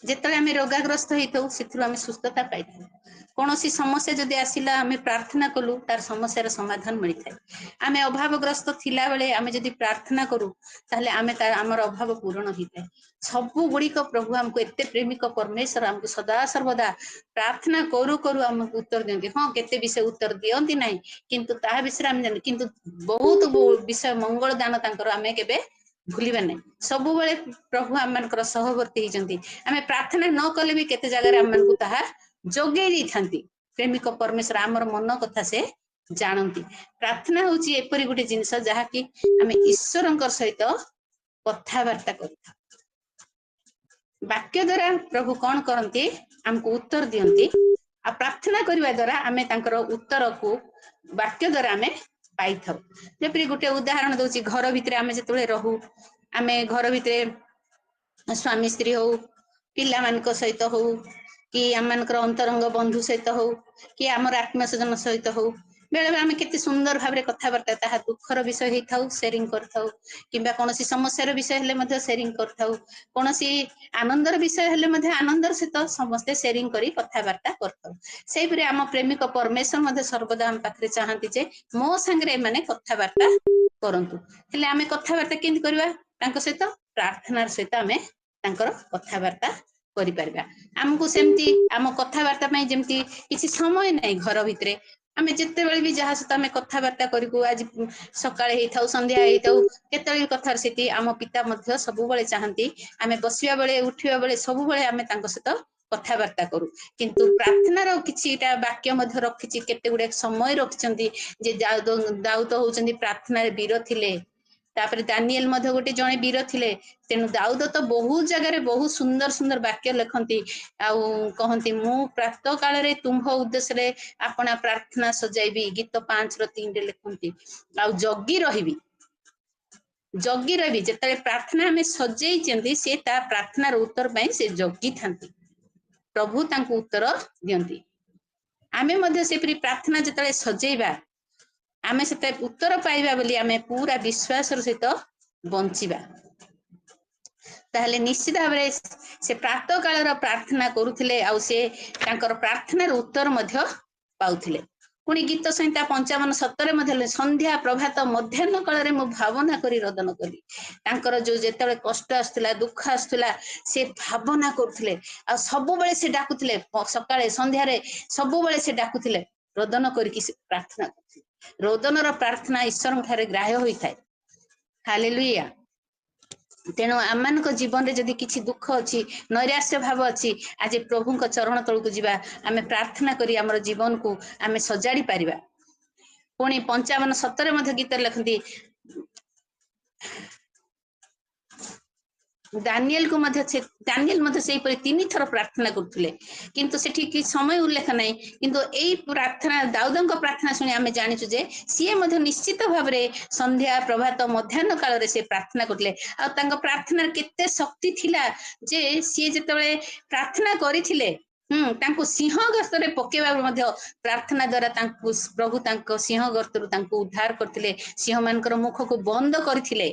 ଯେତେବେଳେ ଆମେ ରୋଗାଗ୍ରସ୍ତ ହେଇଥାଉ ସେଥିରୁ ଆମେ ସୁସ୍ଥତା ପାଇଥାଉ। କୌଣସି ସମସ୍ୟା ଯଦି ଆସିଲା ଆମେ ପ୍ରାର୍ଥନା କଲୁ ତାର ସମସ୍ୟାର ସମାଧାନ ମିଳିଥାଏ। ଆମେ ଅଭାବଗ୍ରସ୍ତ ଥିଲାବେଳେ ଆମେ ଯଦି ପ୍ରାର୍ଥନା କରୁ ତାହେଲେ ଆମର ଅଭାବ ପୂରଣ ହେଇଥାଏ। ସବୁ ଗୁଡିକ ପ୍ରଭୁ ଆମକୁ ଏତେ ପ୍ରେମିକ ପରମେଶ୍ୱର ଆମକୁ ସଦା ସର୍ବଦା ପ୍ରାର୍ଥନା କରୁ କରୁ ଆମକୁ ଉତ୍ତର ଦିଅନ୍ତି। ହଁ କେତେ ବିଷୟ ଉତ୍ତର ଦିଅନ୍ତି ନାହିଁ କିନ୍ତୁ ତାହା ବିଷୟରେ ଆମେ ଜାଣୁ, କିନ୍ତୁ ବହୁତ ବିଷୟ ମଙ୍ଗଳ ଦାନ ତାଙ୍କର ଆମେ କେବେ ଭୁଲିବା ନାହିଁ। ସବୁବେଳେ ପ୍ରଭୁ ଆମମାନଙ୍କର ସହବର୍ତ୍ତୀ ହେଇଛନ୍ତି। ଆମେ ପ୍ରାର୍ଥନା ନ କଲେ ବି କେତେ ଜାଗାରେ ଆମମାନଙ୍କୁ ତାହା ଯୋଗେଇ ଦେଇଥାନ୍ତି। ପ୍ରେମିକ ପରମେଶ୍ୱର ଆମର ମନ କଥା ସେ ଜାଣନ୍ତି। ପ୍ରାର୍ଥନା ହଉଛି ଏପରି ଗୋଟେ ଜିନିଷ ଯାହାକି ଆମେ ଈଶ୍ୱରଙ୍କ ସହିତ କଥାବାର୍ତ୍ତା କରିଥାଉ। ବାକ୍ୟ ଦ୍ଵାରା ପ୍ରଭୁ କଣ କରନ୍ତି ଆମକୁ ଉତ୍ତର ଦିଅନ୍ତି, ଆଉ ପ୍ରାର୍ଥନା କରିବା ଦ୍ଵାରା ଆମେ ତାଙ୍କର ଉତ୍ତରକୁ ବାକ୍ୟ ଦ୍ଵାରା ଆମେ ପାଇଥାଉ। ଯେପରି ଗୋଟେ ଉଦାହରଣ ଦଉଛି, ଘର ଭିତରେ ଆମେ ଯେତେବେଳେ ରହୁ, ଆମେ ଘର ଭିତରେ ସ୍ୱାମୀ ସ୍ତ୍ରୀ ହଉ, ପିଲାମାନଙ୍କ ସହିତ ହଉ, କି ଆମମାନଙ୍କର ଅନ୍ତରଙ୍ଗ ବନ୍ଧୁ ସହିତ ହଉ, କି ଆମର ଆତ୍ମୀୟ ସ୍ୱଜନ ସହିତ ହଉ, ବେଳେ ବେଳେ ଆମେ କେତେ ସୁନ୍ଦର ଭାବରେ କଥାବାର୍ତ୍ତା, ତାହା ଦୁଃଖର ବିଷୟ ହେଇଥାଉ ସେୟାରିଂ କରିଥାଉ, କିମ୍ବା କୌଣସି ସମସ୍ୟାର ବିଷୟ ହେଲେ ମଧ୍ୟ ସେୟାରିଂ କରିଥାଉ, କୌଣସି ଆନନ୍ଦର ବିଷୟ ହେଲେ ମଧ୍ୟ ଆନନ୍ଦର ସହିତ ସମସ୍ତେ ସେୟାରିଂ କରି କଥାବାର୍ତ୍ତା କରିଥାଉ। ସେଇପରି ଆମ ପ୍ରେମିକ ପରମେଶ୍ୱର ମଧ୍ୟ ସର୍ବଦା ଆମ ପାଖରେ ଚାହାନ୍ତି ଯେ ମୋ ସାଙ୍ଗରେ ଏମାନେ କଥାବାର୍ତ୍ତା କରନ୍ତୁ। ହେଲେ ଆମେ କଥାବାର୍ତ୍ତା କେମିତି କରିବା? ତାଙ୍କ ସହିତ ପ୍ରାର୍ଥନାର ସହିତ ଆମେ ତାଙ୍କର କଥାବାର୍ତ୍ତା କରିପାରିବା। ଆମକୁ ସେମିତି ଆମ କଥାବାର୍ତ୍ତା ପାଇଁ ଯେମିତି କିଛି ସମୟ ନାହିଁ ଘର ଭିତରେ, ଆମେ ଯେତେବେଳେ ବି ଯାହା ସହିତ ଆମେ କଥାବାର୍ତ୍ତା କରିବୁ, ଆଜି ସକାଳେ ହେଇଥାଉ ସନ୍ଧ୍ୟା ହେଇଥାଉ କେତେବେଳେ ବି କଥା, ସେଠି ଆମ ପିତା ମଧ୍ୟ ସବୁବେଳେ ଚାହାନ୍ତି ଆମେ ବସିବା ବେଳେ ଉଠିବା ବେଳେ ସବୁବେଳେ ଆମେ ତାଙ୍କ ସହିତ କଥାବାର୍ତ୍ତା କରୁ। କିନ୍ତୁ ପ୍ରାର୍ଥନାର କିଛିଟା ବାକ୍ୟ ମଧ୍ୟ ରଖିଛି, କେତେ ଗୁଡେ ସମୟ ରଖିଛନ୍ତି ଯେ ଦାଉଦ ହଉଛନ୍ତି ପ୍ରାର୍ଥନାରେ ବୀର ଥିଲେ। ତାପରେ ଦାନିଏଲ ମଧ୍ୟ ଗୋଟେ ଜଣେ ବୀର ଥିଲେ। ତେଣୁ ଦାଉଦ ତ ବହୁତ ଜାଗାରେ ବହୁତ ସୁନ୍ଦର ସୁନ୍ଦର ବାକ୍ୟ ଲେଖନ୍ତି, ଆଉ କହନ୍ତି ମୁଁ ପ୍ରାତଃ କାଳରେ ତୁମ୍ଭ ଉଦ୍ଦେଶ୍ୟରେ ଆପଣା ପ୍ରାର୍ଥନା ସଜାଇବି, ଗୀତ 5:3 ଲେଖନ୍ତି। ଆଉ ଜଗି ରହିବି, ଜଗି ରହିବି, ଯେତେବେଳେ ପ୍ରାର୍ଥନା ଆମେ ସଜେଇଛନ୍ତି ସେ ତା ପ୍ରାର୍ଥନାର ଉତ୍ତର ପାଇଁ ସେ ଜଗିଥାନ୍ତି, ପ୍ରଭୁ ତାଙ୍କୁ ଉତ୍ତର ଦିଅନ୍ତି। ଆମେ ମଧ୍ୟ ସେପରି ପ୍ରାର୍ଥନା ଯେତେବେଳେ ସଜେଇବା ଆମେ ସେତେବେଳେ ଉତ୍ତର ପାଇବା ବୋଲି ଆମେ ପୁରା ବିଶ୍ୱାସର ସହିତ ବଞ୍ଚିବା। ତାହେଲେ ନିଶ୍ଚିତ ଭାବରେ ସେ ପ୍ରାତଃ କାଳର ପ୍ରାର୍ଥନା କରୁଥିଲେ, ଆଉ ସେ ତାଙ୍କର ପ୍ରାର୍ଥନାର ଉତ୍ତର ମଧ୍ୟ ପାଉଥିଲେ। ପୁଣି ଗୀତ ସଂହିତା 55:17 ମଧ୍ୟ ସନ୍ଧ୍ୟା ପ୍ରଭାତ ମଧ୍ୟାହ୍ନ କାଳରେ ମୁଁ ଭାବନା କରି ରୋଦନ କଲି। ତାଙ୍କର ଯୋଉ ଯେତେବେଳେ କଷ୍ଟ ଆସୁଥିଲା, ଦୁଃଖ ଆସୁଥିଲା, ସେ ଭାବନା କରୁଥିଲେ, ଆଉ ସବୁବେଳେ ସେ ଡାକୁଥିଲେ, ସକାଳେ ସନ୍ଧ୍ୟାରେ ସବୁବେଳେ ସେ ଡାକୁଥିଲେ, ରୋଦନ କରିକି ସେ ପ୍ରାର୍ଥନା କରୁଥିଲେ। ରୋଦନର ପ୍ରାର୍ଥନା ଈଶ୍ୱରଙ୍କ ଠାରେ ଗ୍ରାହ୍ୟ ହୋଇଥାଏ। ହାଲେଲୁୟା। ତେଣୁ ଆମମାନଙ୍କ ଜୀବନରେ ଯଦି କିଛି ଦୁଃଖ ଅଛି, ନୈରାଶ୍ୟ ଭାବ ଅଛି, ଆଜି ପ୍ରଭୁଙ୍କ ଚରଣ ତଳକୁ ଯିବା, ଆମେ ପ୍ରାର୍ଥନା କରି ଆମର ଜୀବନକୁ ଆମେ ସଜାଡି ପାରିବା। ପୁଣି 55:17 ମଧ୍ୟ ଗୀତରେ ଲେଖନ୍ତି, ଦାନିଏଲ ମଧ୍ୟ ସେଇପରି 3 ଥର ପ୍ରାର୍ଥନା କରୁଥିଲେ, କିନ୍ତୁ ସେଠି କିଛି ସମୟ ଉଲ୍ଲେଖ ନାହିଁ। କିନ୍ତୁ ଏଇ ପ୍ରାର୍ଥନା ଦାଉଦଙ୍କ ପ୍ରାର୍ଥନା ଶୁଣି ଆମେ ଜାଣିଛୁ ଯେ ସିଏ ମଧ୍ୟ ନିଶ୍ଚିତ ଭାବରେ ସନ୍ଧ୍ୟା ପ୍ରଭାତ ମଧ୍ୟାହ୍ନ କାଳରେ ସେ ପ୍ରାର୍ଥନା କରୁଥିଲେ। ଆଉ ତାଙ୍କ ପ୍ରାର୍ଥନାର କେତେ ଶକ୍ତି ଥିଲା ଯେ ସିଏ ଯେତେବେଳେ ପ୍ରାର୍ଥନା କରିଥିଲେ, ତାଙ୍କୁ ସିଂହ ଗର୍ତ୍ତରେ ପକେଇବାକୁ ମଧ୍ୟ ପ୍ରାର୍ଥନା ଦ୍ଵାରା ତାଙ୍କୁ ପ୍ରଭୁ ତାଙ୍କ ସିଂହ ଗର୍ତ୍ତରୁ ତାଙ୍କୁ ଉଦ୍ଧାର କରିଥିଲେ, ସିଂହ ମାନଙ୍କର ମୁଖକୁ ବନ୍ଦ କରିଥିଲେ।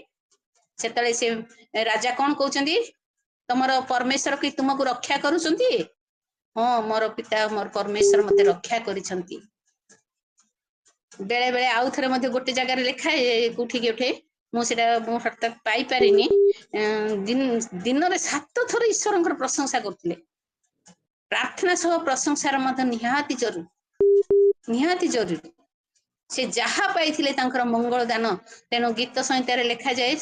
ସେତେବେଳେ ସେ ରାଜା କଣ କହୁଛନ୍ତି, ତମର ପରମେଶ୍ୱର କି ତୁମକୁ ରକ୍ଷା କରୁଛନ୍ତି? ହଁ, ମୋର ପିତା ମୋର ପରମେଶ୍ୱର ମତେ ରକ୍ଷା କରିଛନ୍ତି। ବେଳେ ବେଳେ ଆଉ ଥରେ ମଧ୍ୟ ଗୋଟେ ଜାଗାରେ ଲେଖା କୋଉଠିକି ଉଠେ, ମୁଁ ହଠାତ୍ ପାଇପାରିନି, ଦିନରେ 7 ଥର ଈଶ୍ୱରଙ୍କର ପ୍ରଶଂସା କରୁଥିଲେ। ପ୍ରାର୍ଥନା ସହ ପ୍ରଶଂସାର ମଧ୍ୟ ନିହାତି ଜରୁରୀ। ସେ ଯାହା ପାଇଥିଲେ ତାଙ୍କର ମଙ୍ଗଳ ଦାନ। ତେଣୁ ଗୀତ ସଂହିତାରେ ଲେଖାଯାଏ,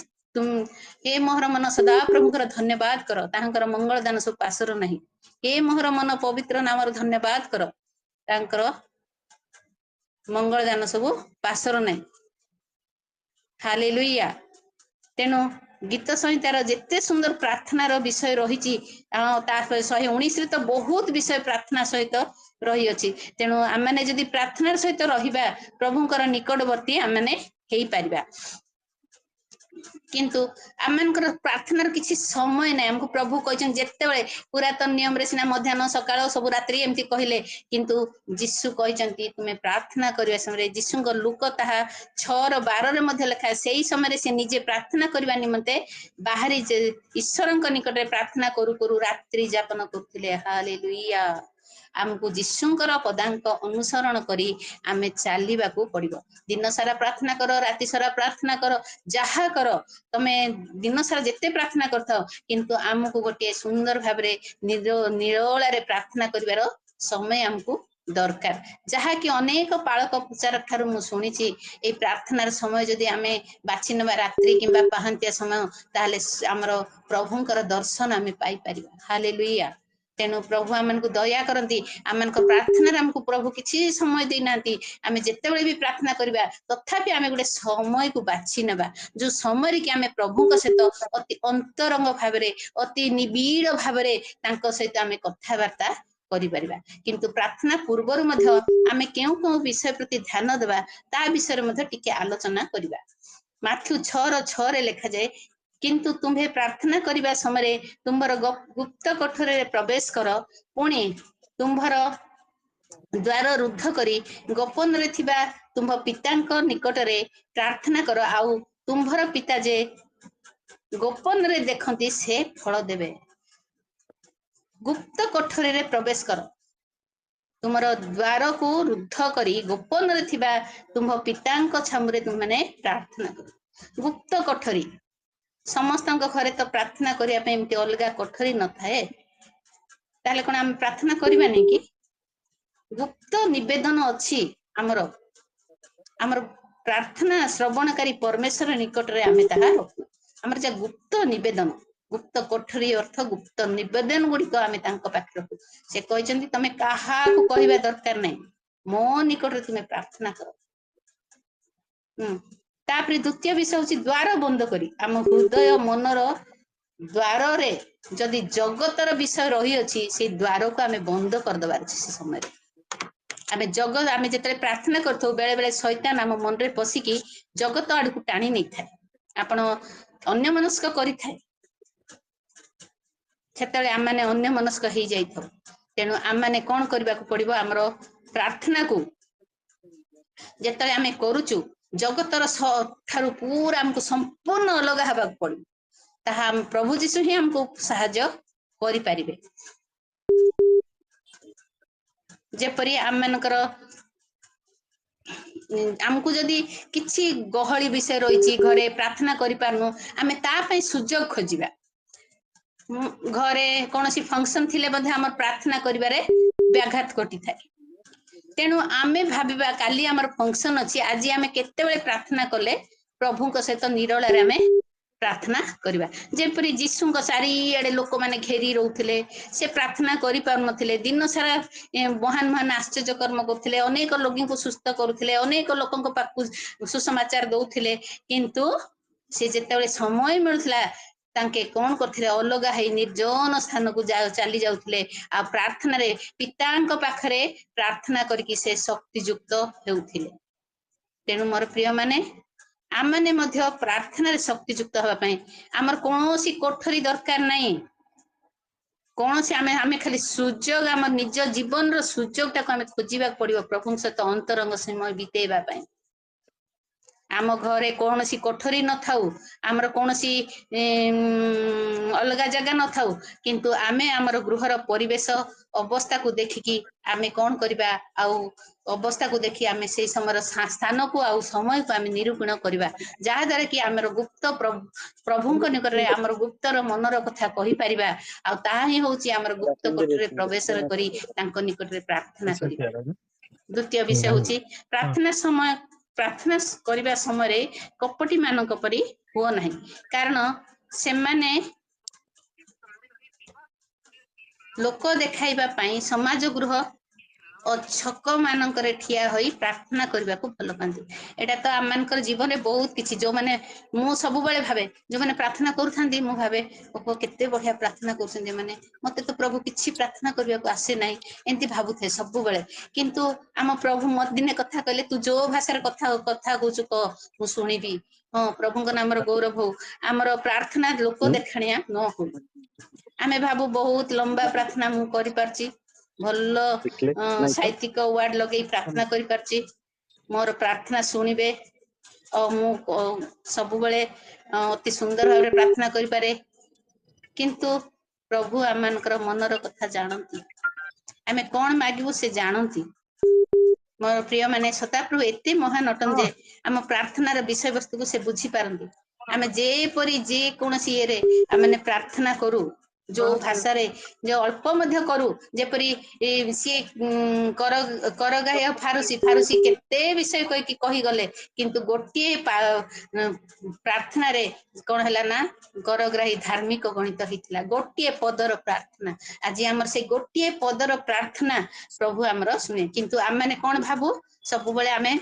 ହେ ମୋହର ମନ ସଦା ପ୍ରଭୁଙ୍କର ଧନ୍ୟବାଦ କର, ତାହାଙ୍କର ମଙ୍ଗଳ ଦାନ ସବୁ ପାଶର ନାହିଁ। ହେ ମୋହର ମନ ପବିତ୍ର ନାମର ଧନ୍ୟବାଦ କର, ତାଙ୍କର ମଙ୍ଗଳ ଦାନ ସବୁ ପାଶର ନାହିଁ। ହାଲେଲୁୟା। ତେଣୁ ଗୀତ ସଂହିତାର ଯେତେ ସୁନ୍ଦର ପ୍ରାର୍ଥନାର ବିଷୟ ରହିଛି, ତା 119ରେ ତ ବହୁତ ବିଷୟ ପ୍ରାର୍ଥନା ସହିତ ରହିଅଛି। ତେଣୁ ଆମମାନେ ଯଦି ପ୍ରାର୍ଥନାର ସହିତ ରହିବା, ପ୍ରଭୁଙ୍କର ନିକଟବର୍ତ୍ତୀ ଆମମାନେ ହେଇପାରିବା। किंतु आमनकर प्रार्थनार किसी समय ना हमको प्रभु कहछन जेतेबेले पुरातन नियम रे सिना मध्याह्न सकाळ सब रात्रि एमती कहले किंतु यीशु कहछंती तुमे प्रार्थना करिया समय यीशुଙ୍କ लुक ताहा 6:12 रे मध्ये लिखा सेही समय से निजे प्रार्थना करबा निमंते बाहरी ईश्वरଙ୍କ निकटरे प्रार्थना करू करू रात्रि यापन करथिले हालेलुया आमको यीशुଙ୍କର पदांक अनुसरण करी आमे चालीबाकू पड़िबो दिन सारा प्रार्थना करो राति सारा प्रार्थना करो जहा करो तमे दिन सारा जेते प्रार्थना करथाओ किंतु आमको गोटे सुंदर भाबरे निरोलारे प्रार्थना करिवार समय हमको दरकार जहा कि अनेक पालक पुचार ठारू मु सुनिछि ए प्रार्थनार समय जदि आमे बाछि नबा रात्रि किंबा पहांतिया समय ताले हमरो प्रभुंकर दर्शन आमे पाई परिबा हालेलुया तेणु प्रभु आमन को दया करती आम प्रार्थना आमको प्रभु किसी समय देना आम जिते भी प्रार्थना करवा तथापि आम गोटे समय को बाछि नबा जो समय कि आम प्रभु सहित अति अंतरंग भाव अति निबिड़ भाव सहित आम कथबार्ता करिपरिबा किंतु प्रार्थना पूर्वर आम क्यों विषय प्रति ध्यान देवा ता विषय टिके आलोचना करवा माथ्यू 6:6 लिखा जाए किंतु तुम्हें प्रार्थना करने समय तुम्हार गुप्त कठोर प्रवेश कर पुणी तुम्हार द्वार रुद्ध करी गोपन रे थिबा तुम पिता निकट रे प्रार्थना कर आउ तुम्हार पिता जे गोपन रे देखती से फल देवे गुप्त कठोर रे प्रवेश कर तुमर द्वार को रुद्ध करी गोपन रे थिबा तुम पिता छामुरे तुमने प्रार्थना कर गुप्त कठोरी समस्त घरे तो प्रार्थना करने अलग कोठरी न थाए ताले कोन हम प्रार्थना करबानी कि गुप्त निवेदन अच्छी आमर आमर प्रार्थना श्रवणकारी परमेश्वर निकट रे आमे ताहा रखु आमर जे गुप्त निवेदन गुप्त कोठरी अर्थ गुप्त निवेदन गुडी को आमे तांको पाख रखु से कहचंती तमे काहा को कहबा दरकार नै मो निकट रे तुमे प्रार्थना करो तापरे द्वितीय विषय होची द्वार बंद करी आम हृदय मनर द्वार रे जदि जगतर विषय रही अछि से द्वार को आमे बंद कर दबार अछि से समय आमे जगत आमे जेतरे प्रार्थना करथौ बेले बेले शैतान आम मन रे पसिकी जगत आड़ को टाणी नै थाए आपण अन्य मनस्क करि थाए सेतले आम माने अन्य मनस्क हे जाइथौ तेनु आम माने कोन करबा को पड़िबो हमरो प्रार्थना को जेतले आमे करूचु जगतर ठारू पूरा हमको संपूर्ण अलग हवा पड़ो ताहा प्रभु जीशु ही हमको साहाय्य करि परिबे जेपरि आम मानकर आमको जदि किछि गहली विषय रही घरे प्रार्थना करि पारनु आमे ता पई सुजोग खोजिबा घरे कोनोसी फंक्शन थिले बधे हमर प्रार्थना करिबारे व्याघात घटी थाए तेणु आमे भाबिबा काली हमर फंक्शन अछि आज आमे केते बेले प्रार्थना कले प्रभु को सहित निरोलारे आमे प्रार्थना करबा जेपरि यीशु को सारी आडे लोक माने घेरी रहउथिले से प्रार्थना करि पार नथिले दिन सारा महान महान आश्चर्य कर्म करथिले अनेक लोगों को सुस्थ करूथिले अनेक लोगों को पाकु सुसमाचार दउथिले किंतु से जेते बेले समय मिलथला तांके कोन करथिले अलगा है निर्जन स्थान को चली जाउथिले आ प्रार्थना रे पितांक पाखरे प्रार्थना करके से शक्ति युक्त हेउथिले तेणु मोर प्रिय माने आम माने मध्य प्रार्थना रे शक्ति युक्त हवा पई हमर कोनोसी कोठरी दरकार नाही कोनोसी आमे खाली सुजोग हमर निज जीवन रो सुजोग टाको आमे खोजिबा पड़िबो प्रभु सहित अंतरंग समय बितेबा पई आम घरे कोनोसी कोठरी न थाउ आमर कोनोसी अलग जगह न थाउ किंतु आमे हमर गृहर परिवेश अवस्था को देखिकी आमे कोन करबा आउ अवस्था को देखि आमे से समय स्थान को आउ समय को आमे निरूपण करबा जहा द्वारा कि हमर गुप्त प्रभुंक निकट रे हमर गुप्तर मनर कथा कहि परिबा आ ता ही होची हमर गुप्त कोठरे प्रवेश करी तांको निकट रे प्रार्थना करी द्वितीय विषय होची प्रार्थना समय प्रार्थना करबा समय कपटी मानक परी हो नाही कारण से माने लोक देखाइबा पई समाज गृह छक मानकर ठिया होई प्रार्थना करबा को भल पांती एटा तो आम मानकर जीवन में बहुत किछि जो माने मु सब बेले भाबे जो माने प्रार्थना करूथांती मु भाबे ओ केते बढ़िया प्रार्थना करछन जे माने मते तो प्रभु किछि प्रार्थना करबा को आसे नाही एंती भाबुथे सब बेले किंतु आम प्रभु मत दिने कथा कहले तू जो भाषार कथा कहूछु क मु सुनिबी हाँ प्रभु नाम गौरव हो आमर प्रार्थना लोक देखाणिया न हो आमे भाबू बहुत लंबा प्रार्थना मु करि पारची भल साहित्यिक वार्ड लगे प्रार्थना करि पारची मोर प्रार्थना शुणिबे और मु सब बेले अति सुंदर भाव प्रार्थना करि पारे किंतु प्रभु आमनकर मनर कथा जानती आमे कौन मागिबू से जानती मोर प्रिय माने सताप्रभु एते महान अटन जे आम प्रार्थनार विषय वस्तु को से बुझी पारंती आमे जे परी जे कोनसी एरे आमे प्रार्थना करू जो भाषा रे जो अल्प मध्य करू जेपरी सी करगाय फारुसी फारुसी केते विषय कही गले किंतु गोटे प्रार्थना रे कौन है ना करग्राही धार्मिक गणित होता गोटे पदर प्रार्थना आज आमर से गोटे पदर प्रार्थना प्रभु आमर शुणे किंतु आम मैंने कौन भाबू सब बेले आमे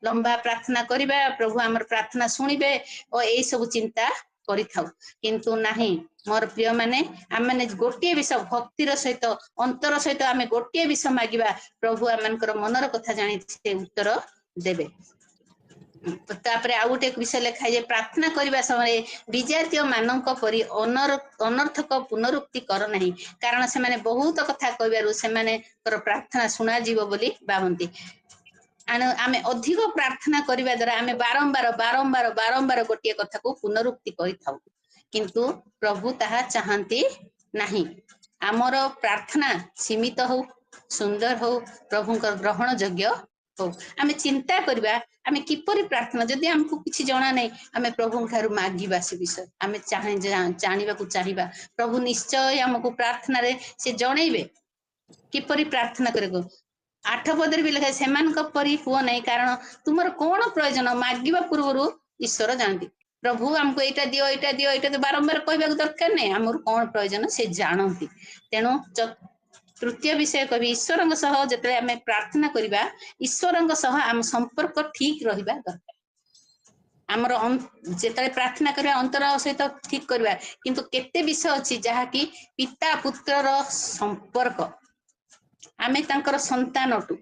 लंबा प्रार्थना करिबा प्रभु आमर प्रार्थना शुणिबे और यही सब चिंता करिथाउ किंतु नाही मोर प्रिय माने आम मैंने गोटे विषय भक्तिर सहित अंतर सहित आम गोटे विषय मागिबा प्रभु आमनकर मनर कथा जानी से उत्तर देबे तापरे आउ गोटे विषय लिखा है प्रार्थना करने समय विजातीय मानक परी अनर्थक पुनरुक्ति कर नहीं कारण से माने बहुत कथा कहबारु से माने प्रार्थना शुणा जीव बोली भावती आमे अधिक प्रार्थना करने द्वारा आमे बारंबार बारंबार बारंबार गोटे कथा को पुनरुक्ति करिथाउ किंतु प्रभु ताहा चाहती नहीं आमर प्रार्थना सीमित हो सुंदर हो प्रभु ग्रहण योग्य हो आमे चिंता करबा आमे किपरि प्रार्थना जदि हमको किछि जणा नै आमे प्रभु ठारू मागिबा से विषय आमे जानिबा को चाहिबा प्रभु निश्चय हमको प्रार्थना रे से जणैबे किपरि प्रार्थना करेको 8 पदर भी लिखा सेमानक परि हुओ नै कारण तुमर कोन प्रयोजन मागिबा पूर्वरु ईश्वर जानती प्रभु हमको एटा दियो एटा तो बारंबार कहबा दरकार नै हमर कोन प्रयोजन से जानती तेणु तृतीय विषय कवि ईश्वर जिते आम प्रार्थना करवा ईश्वर आम संपर्क ठीक रहा दरकार आमर जिते प्रार्थना करवा अंतर सहित ठीक करवा किंतु केते विषय अच्छी जहाँकि पिता पुत्रर संपर्क आमे तांकर संतान अटू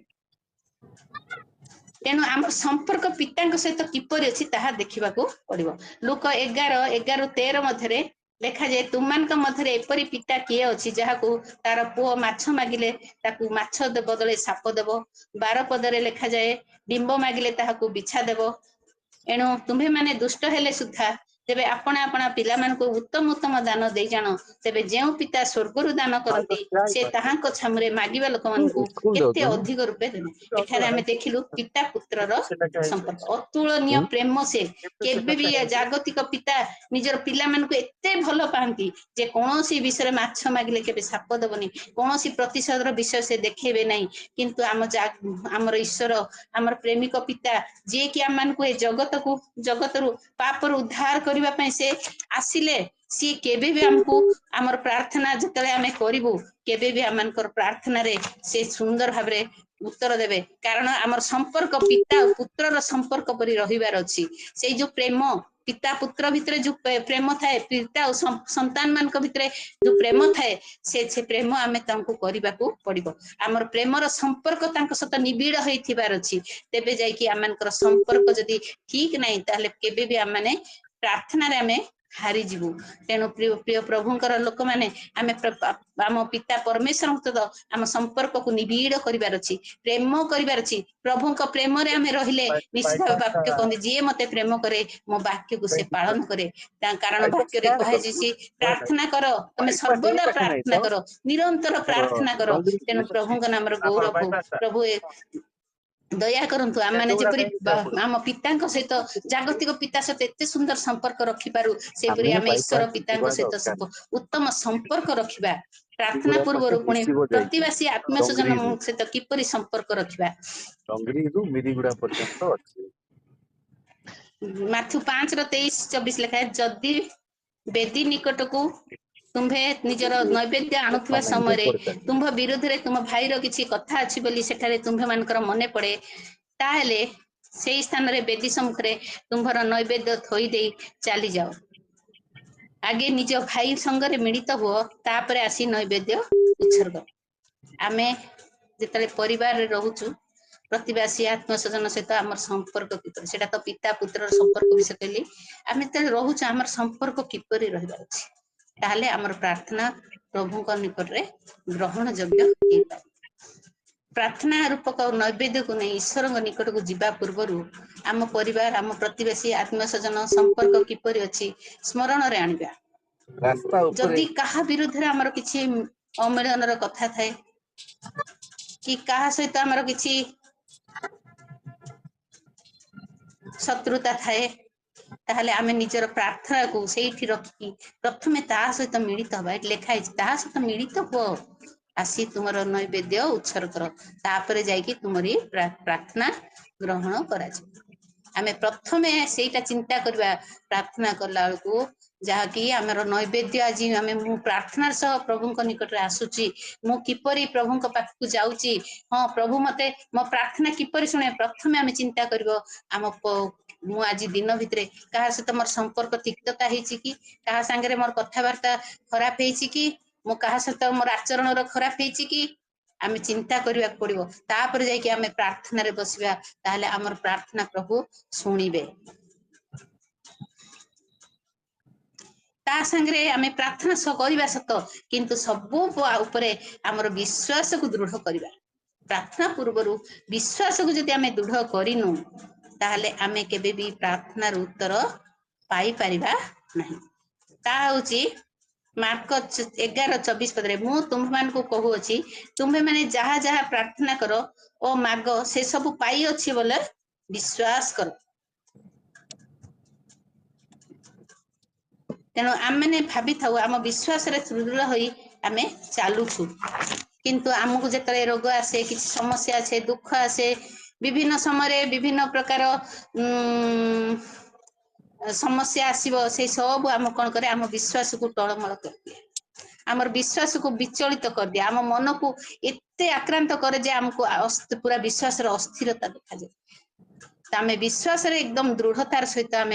तेणु आम संपर्क पिता सहित किपरि अच्छी ताहा देखा पड़ो लुक 11:13 मध्य लेखा जाए तुमମାନଙ୍କ मध्य एपरी पिता किए अच्छी जहाँ को तार पुओ माछ मागिले ताकू माछ बदले साप देव 12 पदरे लेखा जाए डिंब मागिले ताहाकू बिछा देव एणु तुम्हें माने दुष्ट हेले सुधा तेबे आपणा आपणा पिला मानकु उत्तम उत्तम दान दे जान तेबे जेउ पिता स्वर्गरु दान करती से ताहांको छामरे मागिबा लोक मानकु केते अधिक रूपे देबे एठारे हमें देखिलु पिता पुत्रर संपर्क अतुलनीय प्रेम से केबे भी जागतिक पिता निजर पिला मानकु एते भलो पांती जे कोनोसी विषय माछ मागिले केबे साप देबनी कोनोसी प्रतिशोधर विषय से देखेबे नहीं किंतु आमर ईश्वर आमर प्रेमिक पिता जे कि आम मानकु ए जगतरु पापर उद्धार करबा पय से आसिले सी केबे भी हमको आमर प्रार्थना जतले आमे करिवु केबे भी आमनकर प्रार्थना रे से सुंदर भाबरे उत्तर देबे कारण आमर संपर्क पिता और पुत्रर संपर्क परि रहिबार अछि से जो प्रेम पिता पुत्र भितरे जो प्रेम थाए पिता और संतान मान भितरे जो प्रेम थाए से प्रेम आमे तांको करिबाकू पड़िबो आमर प्रेमर संपर्क तांको सहित निबिड़ होइथिबार अछि तेबे जाय कि आमनकर संपर्क जदि ठीक नाही ताहले केबे भी आम माने प्रार्थना रे आमे हारी जीवु तेणु प्रिय प्रिय प्रभुंकर लोक माने आमे आम पिता परमेश्वर सहित आम संपर्क को निबिड़ करिबार अछि प्रेम करिबार अछि प्रभुंक प्रेम रे आमे रहिले निश्चित वाक्य कहंदी जे मते प्रेम करे मो वाक्य को से पालन करे कारण वाक्य रे कहे जे प्रार्थना करो तुम सर्वदा प्रार्थना करो निरंतर प्रार्थना करो तेणु प्रभुंक नाम रो गौरव हो प्रभु दया करंतु आम माने जेपरी आम पिता सहित जागतिक पिता सहित एते सुंदर संपर्क रखिपारू सेपरी आम ईश्वर पिता सहित उत्तम संपर्क रखिबा प्रार्थना पूर्व पुणी प्रतिवासी आत्मीय स्वजन सहित किपरि संपर्क रखिबा माथु 5:23-24 लिखा है जदि बेदी निकट को तुम्हे निजर नैवेद्य आणुवा समय तुम्भ विरोध रे तुम भाईर किछि कथा अछि बोली सेठारे तुम्भे मानकर मने पड़े ताहेले सेई स्थान रे बेदी सम्मुख रे तुम्भर नैवेद्य थोई दे चली जाओ आगे निज भाई संग रे मिलित हुओ तापरे आसी नैवेद्य उत्सर्ग आमे जेतले परिवार रे रहूछु प्रतिवासी आत्मस्वजन सहित आम संपर्क किपर सेटा तो पिता पुत्र संपर्क विषय कहली आम रोच आम संपर्क किपर रहा ताहले आमर प्रार्थना प्रभु निकट में ग्रहण योग्य हो पाए। प्रार्थना रूपक नैवेद्य को नहीं ईश्वर निकट को जीवा पूर्व आम परिवार आम प्रतिवेशी आत्मस्वजन संपर्क किपर अच्छी स्मरण रे आनिबा जदि कहा विरुद्ध आमर किसी अमिलनर कथा थाए कि कहा सहित आमर किसी शत्रुता थाए ताहले आमे निजर प्रार्थना को सेठी रखी प्रथमे ता सहित मिलित हवा लेखाई ता सहित मिलित हो आसी तुमर नैवेद्य उत्सर्ग कर तापरे जाइकी तुमरी प्रार्थना ग्रहण करा आमे प्रथमे सेटा चिंता करबा प्रार्थना करला को जहाँकि आमर नैवेद्य आज आम मु प्रार्थना सह प्रभु निकट में आसुची मु किपरि प्रभु पाखक जाऊँगी हाँ प्रभु मते मो प्रार्थना किपरि शुणे प्रथमे आम चिंता करब आम मु आज दिन भितर क्या सहित मोर संपर्क तिक्तता कि क्या सांगे मोर कथबार्ता खराब कि मो क्या सहित मोर आचरण खराब कि आम चिंता करने पड़ो तापर जाकि आम प्रार्थना रे बसवा ताहले आमर प्रार्थना प्रभु शुणिबे ता संगे आम प्रार्थना करवा सत किंतु सबू उपरे आमर विश्वास को दृढ़ करवा प्रार्थना पूर्वर विश्वास को जदि आम दृढ़ करूँ ताहले आमे केबे भी प्रार्थनार उत्तर पाई परिबा नहीं। ता होची मार्क 11:24 पदरे मु तुम मान को कहूची तुम्हें माने जहा जहा प्रार्थना करो ओ माग से सब पाई अच्छी बोले विश्वास करो तेणु आम मैंने भावी था आम विश्वास दृढ़ हो आम चलुछु किंतु आमको जिते रोग आसे किसी समस्या आसे दुख आसे विभिन्न समय विभिन्न प्रकार समस्या आसीबो से सब आम कौन करे आम विश्वास को टलमल कर दिए आमर विश्वास को विचलित कर दिया आम मन को एते आक्रांत करे जे आमको पूरा विश्वास अस्थिरता देखा जाए आम विश्वास एकदम दृढ़तार सहित आम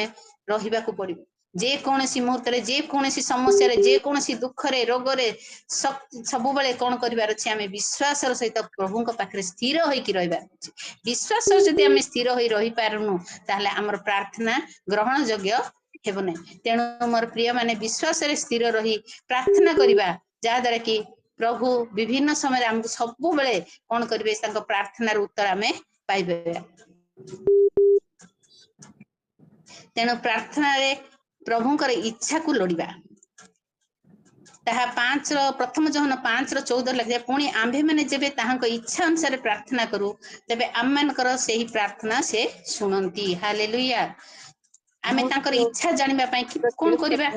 रहा पड़ो जेकोसी मुहूर्त जेकोसी समस्या जेकोसी दुख रे रोग रे सब बेले कौन कर आम विश्वास सहित प्रभु पाखे स्थिर होकर रहा विश्वास जदि आम स्थिर हो रही पारुनु ताहले आमर प्रार्थना ग्रहण योग्य हेब नहीं तेणु मोर प्रिय माने विश्वास रे स्थिर रही प्रार्थना करवा जहाद्वारा कि प्रभु विभिन्न समय आमको सब बेले कौन करेंगे प्रार्थनार उत्तर आम पाइबे तेणु प्रार्थना रे प्रभुंकर इच्छा को लोड़िबा ताहा 5 प्रथम जहन 5:14 लगे पुणी आंभे मैंने जेबे ताहांको इच्छा अनुसार प्रार्थना करू तेबे आम मानकर सेही प्रार्थना से सुनंती हालेलुया आमे तांकर इच्छा जानिबा पई कि कोन करबा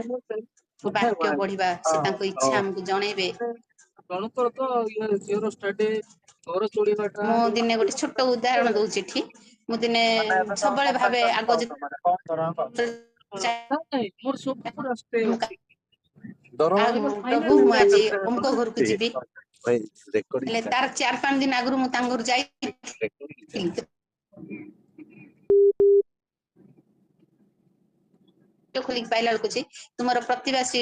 वाक्य पढ़िबा से तांको इच्छा हमकु जणेबे मु दिने गोटे छोट उदाहरण दउछि ठी मु दिने सबले भाबे आगो प्रभु मु आज उनको घर को जीवी तार 4-5 दिन आगु मु तांगर जाई खोलिक पाइला बेलू तुम प्रतिवासी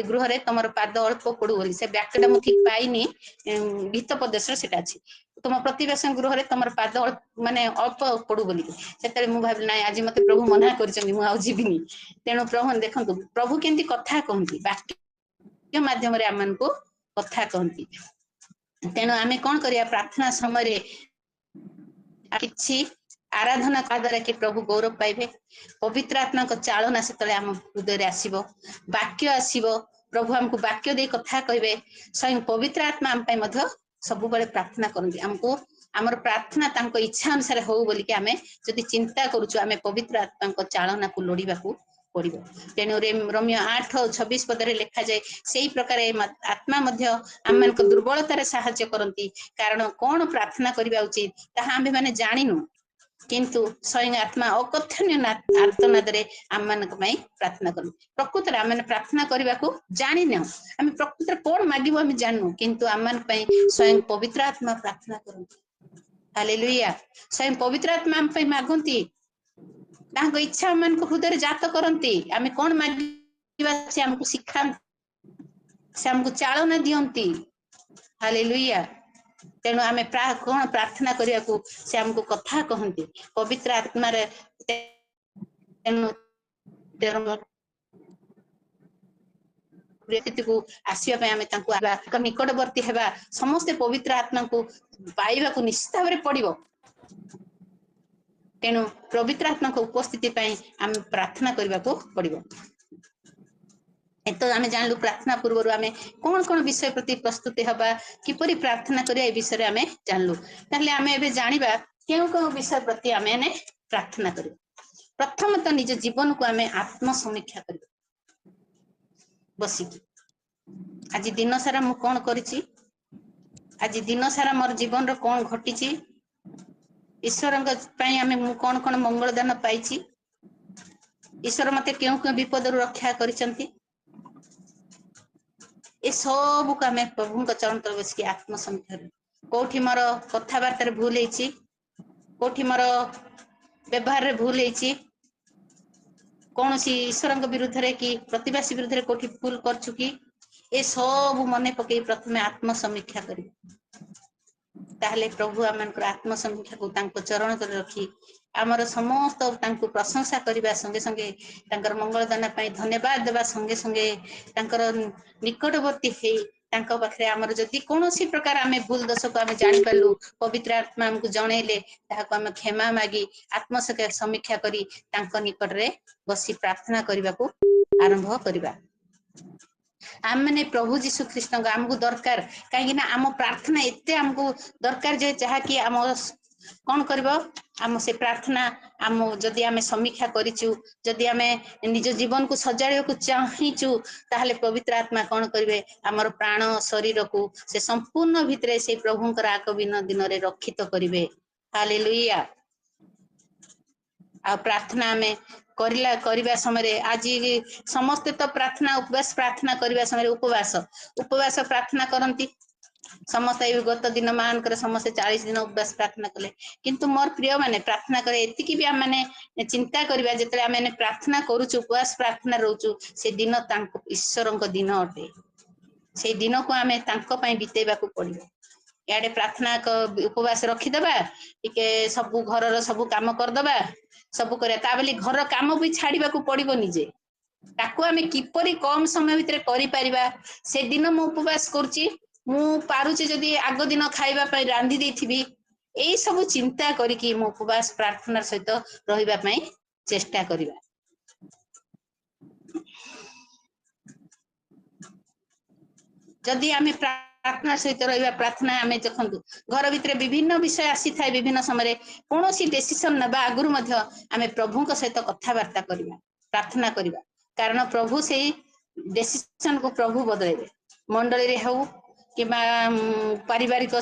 गृह रे तुम पाद अल्प पड़ू बोली से व्याख्याटा मु ठीक पाइनी गीत प्रदेश सेटा अछि तुम प्रतिवासी गृह रे तुम पाद माने अल्प पड़ू बोली से मु भाबिल ना आज मते प्रभु मना करछन मु आ जीविनी तेणु प्रभु देखंतु प्रभु केंती कथा कहंती वाक्य माध्यम रे आमन को कथा कहंती तेणु आमे कोन करिया प्रार्थना समय किछि आराधना द्वारा कि प्रभु गौरव पाइबे पवित्र आत्मा को चालना से आम हृदय आसब वाक्य आसब प्रभु आमको वाक्य दे कथा कहे स्वयं पवित्र आत्मा आम सब बड़े प्रार्थना करती आमको आमर प्रार्थना तांको इच्छा अनुसार हो बोल कि आमे जदि चिंता करूछु आमे पवित्र आत्मा को चालना को लोड़िबा पड़िबो तेणु रोमियो 8:26 पदरे लिखा जाए से प्रकार आत्मा मध्य आम मान दुर्बलतार साहाय्य करती कारण कौन प्रार्थना करबा उचित ताहा आमे माने जानिनु किंतु स्वयं आत्मा अकथनीय आर्तनाद आम मान प्रार्थना करूँ प्रकृत आम प्रार्थना करने को जानी न आम प्रकृत कौन मागू आम जानू किंतु आम मान स्वयं पवित्र आत्मा प्रार्थना करती हालेलुया स्वयं पवित्र आत्मा आम मागती इच्छा आम हृदय जात करती आम कौन मागिबा से आमको शिखा से आमको चालना दियंती हालेलुया तेणु आमे कौन प्रार्थना करिया को से हमको कथा कहंती पवित्र आत्मा रे तेणु व्यक्ति को आसिया पे आमे तांको आगा निकटवर्ती हेबा समस्त पवित्र आत्मा को पाइबा को निश्चित भाव में पड़िबो तेणु पवित्र आत्मा को उपस्थिति पाई आम प्रार्थना करबा को पड़िबो तो आमे जानलु प्रार्थना पूर्व आमे कौन कौन विषय प्रति प्रस्तुति हबा किपरि प्रार्थना करिया ए विषय आमे जानलु ताहले आमे एबे जानिबा केउ केउ विषय प्रति आमे ने प्रार्थना करिबा प्रथम तो निज जीवन को आमे आत्म समीक्षा करिबा बसिकी आज दिन सारा मु कौन करिछि आज दिन सारा मोर जीवन रो कौन घटिछि ईश्वरंग पई आमे मु कौन कौन मंगल दान पाइछि ईश्वर मते केउ केउ विपद रु रक्षा करिसंती ए सब को आमे प्रभु को चरण तले बसिकी आत्म समीक्षा कोठी मोर कथाबार्ता भूल हेछि कोठी मोर व्यवहार रे भूल हेछि कौन सी ईश्वर विरुद्ध रे कि प्रतिवासी विरुद्ध रे कोठी भूल करछु कि ए सब मने पके प्रथमे आत्म समीक्षा करी ताहले प्रभु आमनकर आत्म समीक्षा को तांको चरण तले रखी आमर समस्त तांको प्रशंसा करबा संगे संगे तांकर मंगल दान पई धन्यवाद देबा संगे संगे तांकर निकटवर्ती हे तांको पाखरे आमर जदि कोनोसी प्रकार आमे भूल दोष को आमे जानि पालु पवित्र आत्मा हमकु जणैले ताहाको आमे क्षमा मागी आत्म समीक्षा करी तांको निकट रे बसी प्रार्थना करबा को आरंभ करबा आमने प्रभु जीशु ख्रीष्ट आमको दरकार कहीं आम प्रार्थना एते आमको दरकार जे जहा कि आम कौन करबो आम से प्रार्थना आम जदि आमे समीक्षा करिचु जदि आमे निज जीवन को सजाड़िया को चाहिचु ताहले पवित्र आत्मा कौन करिवे आमर प्राण शरीर को से संपूर्ण भितरे से प्रभुंकर आगमन दिन रे रक्षित करिवे हालेलुया आ प्रार्थना में करवा समय आज समस्ते तो प्रार्थना उपवास प्रार्थना करवा समय उपवास प्रार्थना करती समस्त गत दिन मान समस्त 40 दिन उपवास प्रार्थना कले किंतु मोर प्रिय माने प्रार्थना करे एतिकी भी आम माने चिंता करबा जेतले आम माने प्रार्थना करूछु उपवास प्रार्थना रहउछु से दिन तांको ईश्वरक दिन अटे से दिन को आम तांको पई बितेबा को पड़िबो याडे प्रार्थना उपवास रखीदबा टिके सबु घर सबु काम करदबा सबु करे ता बोली घर काम भी छाड़ीबा को पड़िबो निजे ताकू आमे किपरि कम समय भितर करि परिबा से दिन मु उपवास करछि मु पारुछि जदि आगो दिन खाइबा पई रांधी देथिबी एई सब चिंता करिकि मु उपवास प्रार्थना सहित रहिबा पई चेष्टा करिबा जदि आमे प्रार्थना सहित रहिबा प्रार्थना आमे देखंतु घर भितर विभिन्न विषय आसी थाए विभिन्न समय कोनोसी डिसिजन नबा आगुरु मध्य आमे प्रभुक सहित कथा वार्ता करिबा प्रार्थना करिबा कारण प्रभु से डिसिजन को प्रभु बदलेबे मंडली रे हो किबा पारिवारिक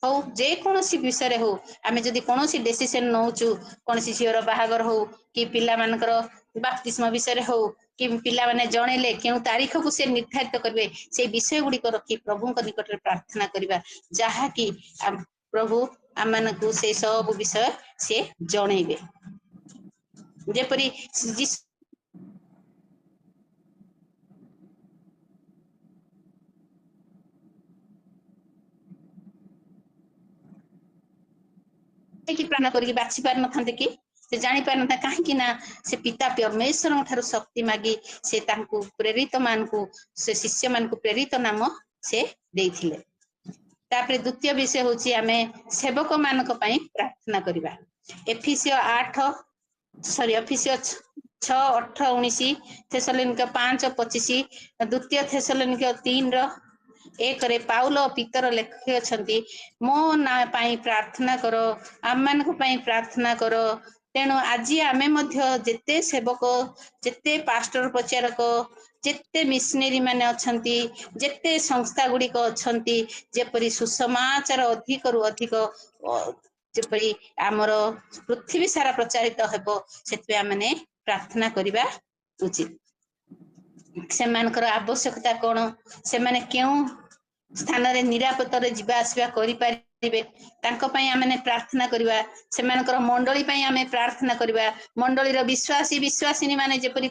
हो जे कोनोसी विषय रे हो आमे जदि कोनोसी डिसिजन नउचु कोनोसी झियर बाहागर हो कि पिला मानकर बाप्तिस्म विषय रे हो कि पिला माने जणेले केउ तारीख को से निर्धारित करबे से विषय गुडी को रखी प्रभु को निकट रे प्रार्थना करिबा जहा कि प्रभु आमन को से सब विषय से जणेबे जेपरि कि प्रार्थना करके बाछि पार न थांते कि से जानि पार न था काहे कि ना से पिता परमेश्वर ठारो शक्ति मागी से तांको प्रेरित मान को से शिष्य मान को प्रेरित नाम से देइथिले तापरे द्वितीय विषय होची आमे सेवक मानक पई प्रार्थना करिबा एफिसियो 6:18-19 थेसलोनिका 5:25 द्वितीय थेसलोनिका 3:1 पाउल पीतर लेखि अछंती मो ना पई प्रार्थना करो आम मानक पई प्रार्थना करो तेणु आज आमे मध्य जेते सेवक जेते पास्टर प्रचारक जेते मिशनरी माने अछंती जेते संस्था गुडी को अछंती जेपरि सुसमाचार अधिक रु अधिक जेपरि आमर पृथ्वी सारा प्रचारित हेबो सेते आमने प्रार्थना करिबा उचित से मानकर आवश्यकता कोन से माने केउ स्थान रे निरापत्ता रे जिबा आसीबा करि पारि तांको पई आमे प्रार्थना करिबा सेमानकर मंडली पई आमे प्रार्थना करिबा मंडलीर विश्वासी विश्वासिनी माने जेपरि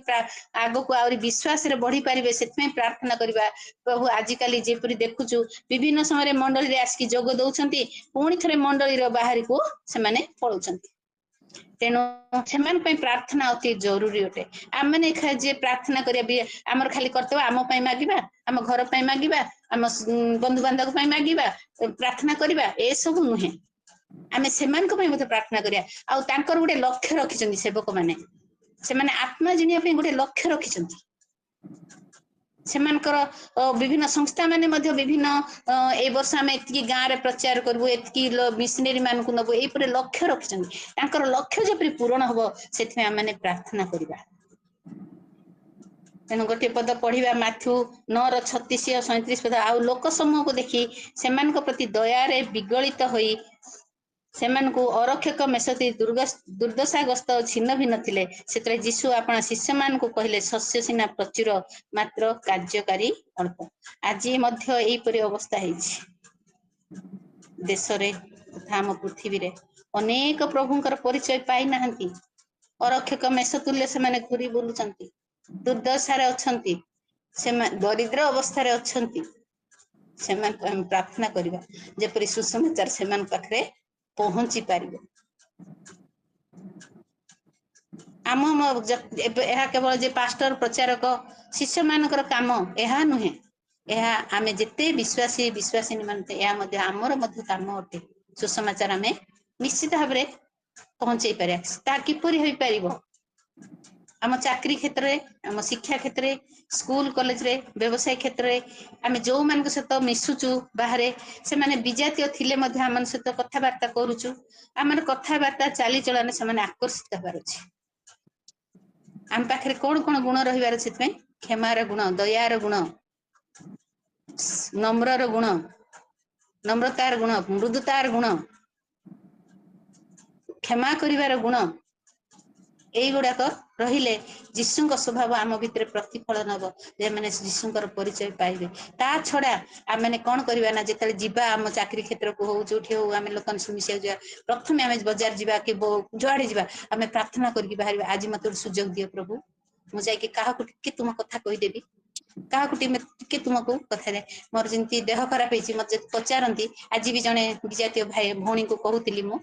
आगो को आउरी विश्वास रे बढ़ी पारिबे सेतमे प्रार्थना करिबा प्रभु आजिकाली जेपरि देखुचु विभिन्न समय मंडली रे आसकी जोग दउछंती पुणी थरे मंडली रो बाहरी को से माने पळुछंती तेणु से प्रार्थना अति जरूरी अटे आम मैंने जे प्रार्थना करिया आमर खाली कर्तव्य आम पई मागिबा आम घर पई मागिबा आम बंधु बांधव पई मागिबा प्रार्थना करिबा ए सब नुहे आमे सेमान को पई मते प्रार्थना करिया आ तांकर गुटे लक्ष्य रखिचंदी सेवक माने से माने आत्मा जिनिया पई गुटे लक्ष्य रखिचंदी सेमानकर विभिन्न संस्था माने मध्य विभिन्न ए वर्ष आमे एतकी गाँ रे प्रचार करबो एतकी मिशनरी मान को नबो ए परे लक्ष्य रखिचंदी तांकर लक्ष्य जेपरि पूर्ण हबो सेथमे आमे प्रार्थना करिबा तेणु गोटे पद पढ़िबा माथ्यू 9:36-37 पद आ लोक समूह को देखि सेमानक प्रति दया रे विगलित होई सेमानकु अरक्षक मेसती दुर्दशाग्रस्त छिन्न भिन्न थिले सेतरे यीशु आपन शिष्य मान को कहले शस्य सिना प्रचुर मात्र कार्यकारी अल्प आज मध्य एई परि अवस्था हेछि देश रे तथा हम पृथ्वी रे अनेक प्रभुंकर परिचय पाई नाहंती अरक्षक मेस तुल्य से माने घुरी बुलुचंती दुर्दशा रे अछंती से दरिद्र अवस्था रे अछंती से मान प्रार्थना करिबा जेपरि सुसमाचार से मान पाखरे पहुंची पारिबो आम यह केवल जे पास्टर प्रचारक शिष्य मानकर काम यह नुहे यह आमे जेते विश्वासी विश्वासिनी मानते या मध्य आमर मध्य काम अटे सुसमाचार आमे निश्चित भाव रे पहुंचई पारे ता किपरि होई पारिबो आम चाकरी क्षेत्र में आम शिक्षा क्षेत्र में स्कूल कॉलेज रे व्यवसाय क्षेत्र में आम जो मान सहित मिशुचु बाहर से माने विजातीय थिले मध्य आम सहित कथबार्ता करूचु आम कथबार्ता चाली चलन से माने आकर्षित होबार अछि आम पाखरे कौन कौन गुण रहिबार अछि तमे क्षमार गुण दयार गुण नम्रर गुण नम्रतार गुण मृदुतार गुण क्षमा करिवार गुण एई गुडाक रहिले यीशुଙ୍କ स्वभाव आम भितर प्रतिफलन हबो जे माने यीशुଙ୍କର परिचय पाइबे ता छडा आ माने कोन करबा ना जेतले जिबा आम चाकरी क्षेत्र को हो जोठी हो आमे लोकन सुमिसिया जा प्रथमे आमे बाजार जिबा के जोआडी जिबा आमे प्रार्थना करके बाहर आज मते सुजोग दियो प्रभु मु जाय के काहा को के तुम कथा कहि देबी काहा को टिके तुमको कथा दे मोर जिंती देह खराब हेची मते पचारंती आज भी जने विजातीय भाई भौणी को कहूतिली मु